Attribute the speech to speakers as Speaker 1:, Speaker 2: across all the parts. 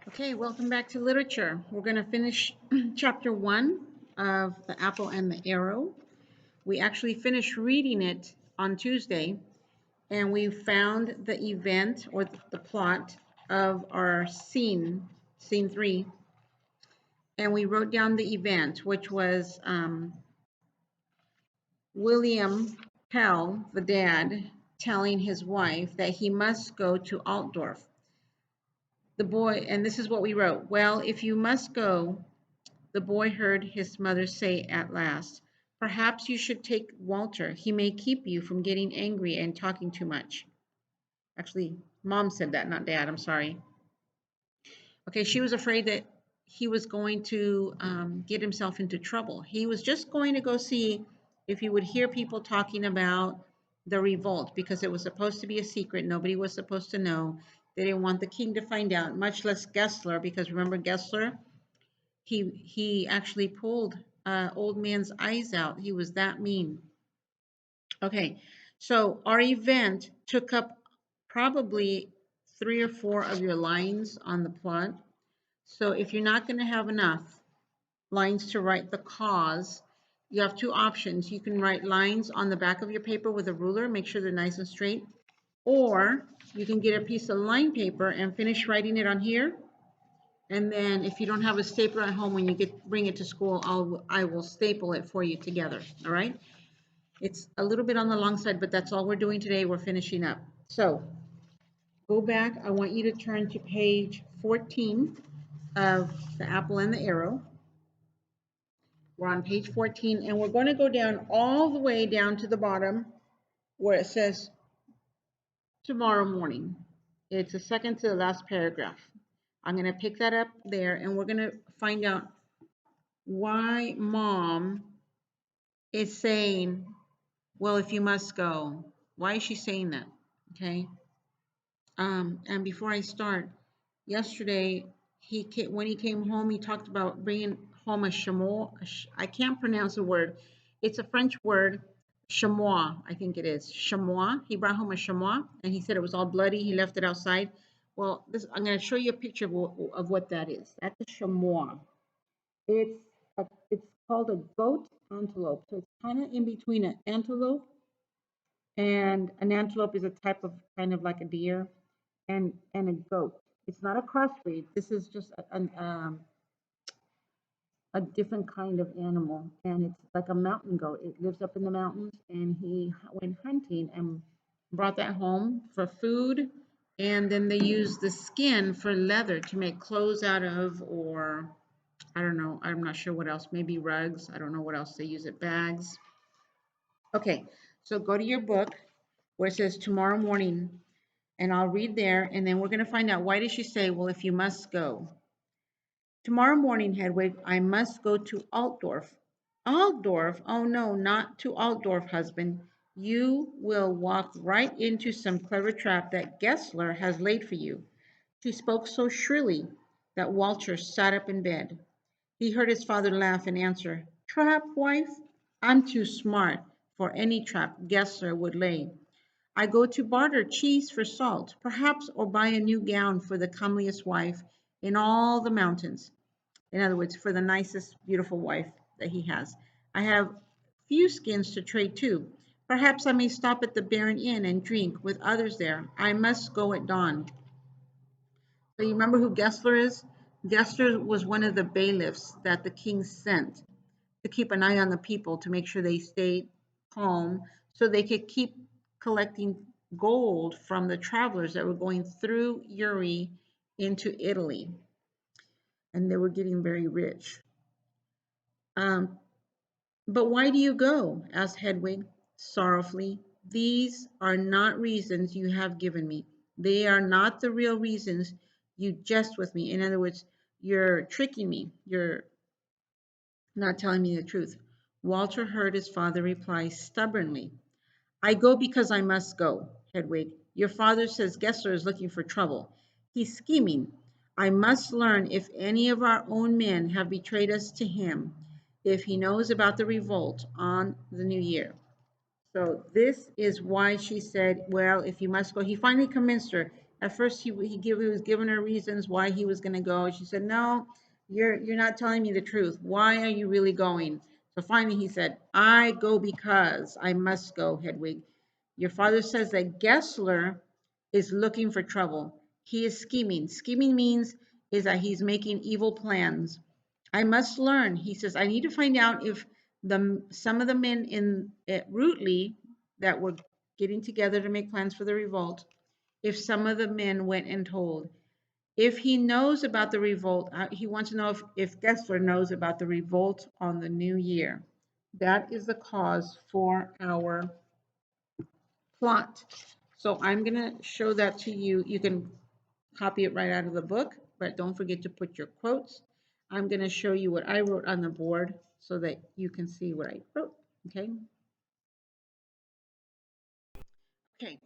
Speaker 1: Okay, welcome back to literature. We're going to finish chapter 1 of The Apple and the Arrow. We actually finished reading it on Tuesday, and we found the event or the plot of our scene 3, and we wrote down the event, which was William Pell, the dad, telling his wife that he must go to Altdorf. The boy, and this is what we wrote: well, if you must go, the boy heard his mother say at last, perhaps you should take Walter. He may keep you from getting angry and talking too much. Actually, mom said that, not dad. I'm sorry. Okay, she was afraid that he was going to get himself into trouble. He was just going to go see if he would hear people talking about the revolt because it was supposed to be a secret. Nobody was supposed to know. They didn't want the king to find out, much less Gessler, because remember Gessler? He actually pulled old man's eyes out. He was that mean. Okay, so our event took up probably 3 or 4 of your lines on the plot. So if you're not going to have enough lines to write the cause, you have 2 options. You can write lines on the back of your paper with a ruler, make sure they're nice and straight, or you can get a piece of line paper and finish writing it on here. And then if you don't have a stapler at home, when you bring it to school, I will staple it for you together. All right. It's a little bit on the long side, but that's all we're doing today. We're finishing up. So go back. I want you to turn to page 14 of The Apple and the Arrow. We're on page 14, and we're going to go down all the way down to the bottom where it says tomorrow morning. It's the second to the last paragraph. I'm going to pick that up there, and we're going to find out why mom is saying, well, if you must go. Why is she saying that? Okay. And before I start, yesterday when he came home, he talked about bringing home a chameau. I can't pronounce the word. It's a French word, chamois, I think it is. Chamois. He brought home a chamois, and he said it was all bloody. He left it outside. Well, I'm going to show you a picture of what that is. That's a chamois. It's called a goat antelope. So it's kind of in between an antelope, and an antelope is a type of kind of like a deer, and a goat. It's not a crossbreed. This is just a different kind of animal, and it's like a mountain goat. It lives up in the mountains, and he went hunting and brought that home for food, and then they use the skin for leather to make clothes out of, or I don't know, I'm not sure what else, maybe rugs. I don't know what else they use it, bags. Okay, so go to your book where it says tomorrow morning, and I'll read there, and then we're going to find out why did she say, well, if you must go. Tomorrow morning, Hedwig, I must go to Altdorf. Altdorf? Oh no, not to Altdorf, husband. You will walk right into some clever trap that Gessler has laid for you. She spoke so shrilly that Walter sat up in bed. He heard his father laugh and answer, trap, wife? I'm too smart for any trap Gessler would lay. I go to barter cheese for salt, perhaps, or buy a new gown for the comeliest wife in all the mountains. In other words, for the nicest, beautiful wife that he has. I have few skins to trade too. Perhaps I may stop at the Baron Inn and drink with others there. I must go at dawn. So you remember who Gessler is? Gessler was one of the bailiffs that the king sent to keep an eye on the people to make sure they stayed calm so they could keep collecting gold from the travelers that were going through Uri into Italy. And they were getting very rich. But why do you go? Asked Hedwig sorrowfully. These are not reasons you have given me. They are not the real reasons. You jest with me. In other words, you're tricking me. You're not telling me the truth. Walter heard his father reply stubbornly, I go because I must go, Hedwig. Your father says Gessler is looking for trouble. He's scheming. I must learn if any of our own men have betrayed us to him, if he knows about the revolt on the new year. So this is why she said, well, if you must go, he finally convinced her, At first, he was giving her reasons why he was going to go. She said, "No, you're not telling me the truth. Why are you really going?" So finally, he said, "I go because I must go, Hedwig. Your father says that Gessler is looking for trouble. He is scheming. Scheming means is that he's making evil plans. I must learn." He says, "I need to find out if some of the men in at Rutley that were getting together to make plans for the revolt, if some of the men went and told. If he knows about the revolt, he wants to know if Gessler knows about the revolt on the new year. That is the cause for our plot." So I'm going to show that to you. You can copy it right out of the book, but don't forget to put your quotes. I'm going to show you what I wrote on the board so that you can see what I wrote. Okay. Okay,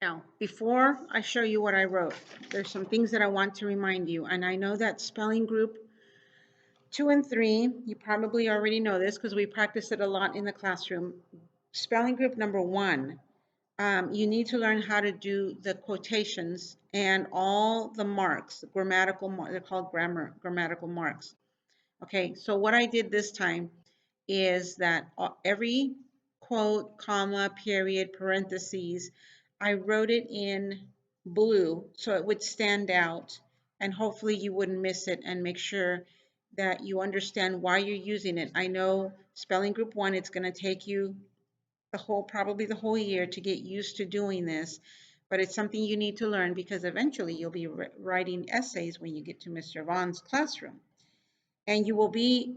Speaker 1: now before I show you what I wrote, there's some things that I want to remind you. And I know that spelling group 2 and 3, you probably already know this because we practice it a lot in the classroom. Spelling group number 1, you need to learn how to do the quotations and all the marks, grammatical marks, they're called grammatical marks. Okay, so what I did this time is that every quote, comma, period, parentheses, I wrote it in blue so it would stand out, and hopefully you wouldn't miss it, and make sure that you understand why you're using it. I know spelling group 1, it's going to take you probably the whole year to get used to doing this, but it's something you need to learn because eventually you'll be writing essays when you get to Mr. Vaughn's classroom. And you will be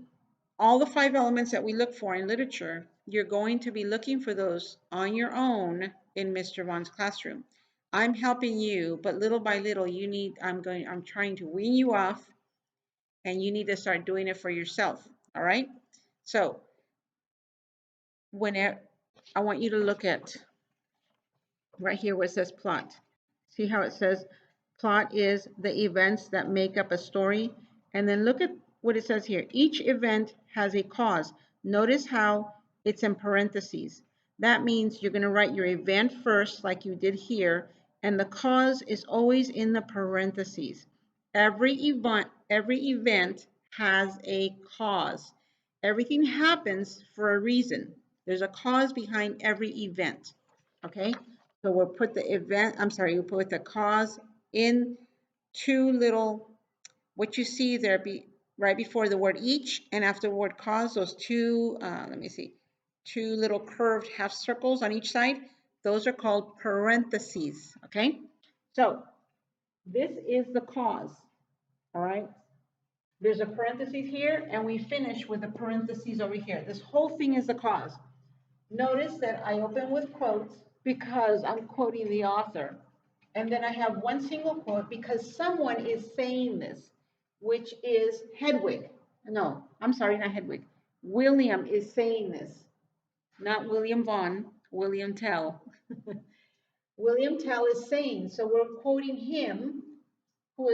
Speaker 1: all the 5 elements that we look for in literature, you're going to be looking for those on your own in Mr. Vaughn's classroom. I'm helping you, but little by little, I'm trying to wean you off, and you need to start doing it for yourself. All right. So I want you to look at right here where it says plot. See how it says plot is the events that make up a story? And then look at what it says here. Each event has a cause. Notice how it's in parentheses. That means you're going to write your event first, like you did here, and the cause is always in the parentheses. Every event has a cause. Everything happens for a reason. There's a cause behind every event. Okay? So we'll put we'll put the cause in 2 little, what you see there right before the word each and after the word cause, those 2, let me see, 2 little curved half circles on each side. Those are called parentheses, okay? So this is the cause, all right? There's a parentheses here, and we finish with a parentheses over here. This whole thing is the cause. Notice that I open with quotes because I'm quoting the author. And then I have one single quote because someone is saying this, which is Hedwig. No, I'm sorry, not Hedwig. William is saying this, not William Vaughn, William Tell. William Tell is saying, so we're quoting him, who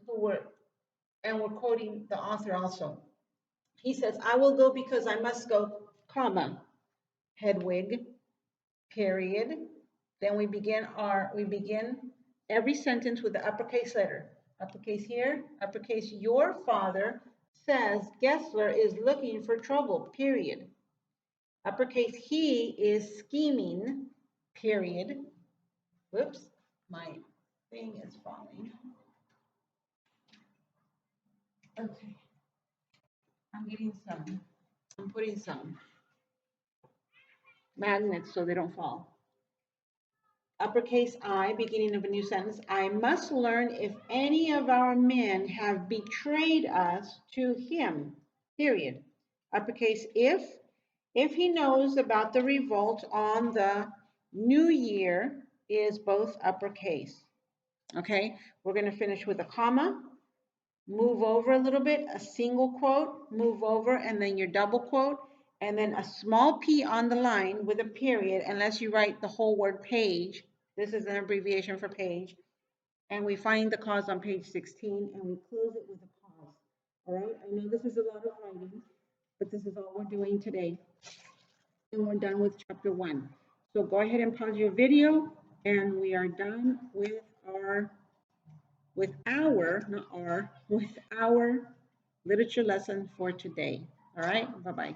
Speaker 1: were, and we're quoting the author also. He says, "I will go because I must go, comma, Hedwig, period." Then we begin every sentence with the uppercase letter. Uppercase here, uppercase, your father says Gessler is looking for trouble, period. Uppercase, he is scheming, period. Whoops, my thing is falling. Okay, I'm putting some magnets so they don't fall. Uppercase I, beginning of a new sentence. I must learn if any of our men have betrayed us to him, period. Uppercase if he knows about the revolt on the new year, is both uppercase. Okay, we're going to finish with a comma, move over a little bit, a single quote, move over, and then your double quote, and then a small p on the line with a period, unless you write the whole word page. This is an abbreviation for page. And we find the cause on page 16, and we close it with a cause. All right, I know this is a lot of writing, but this is all we're doing today. And we're done with chapter 1. So go ahead and pause your video, and we are done with our not our, with our literature lesson for today. All right, bye-bye.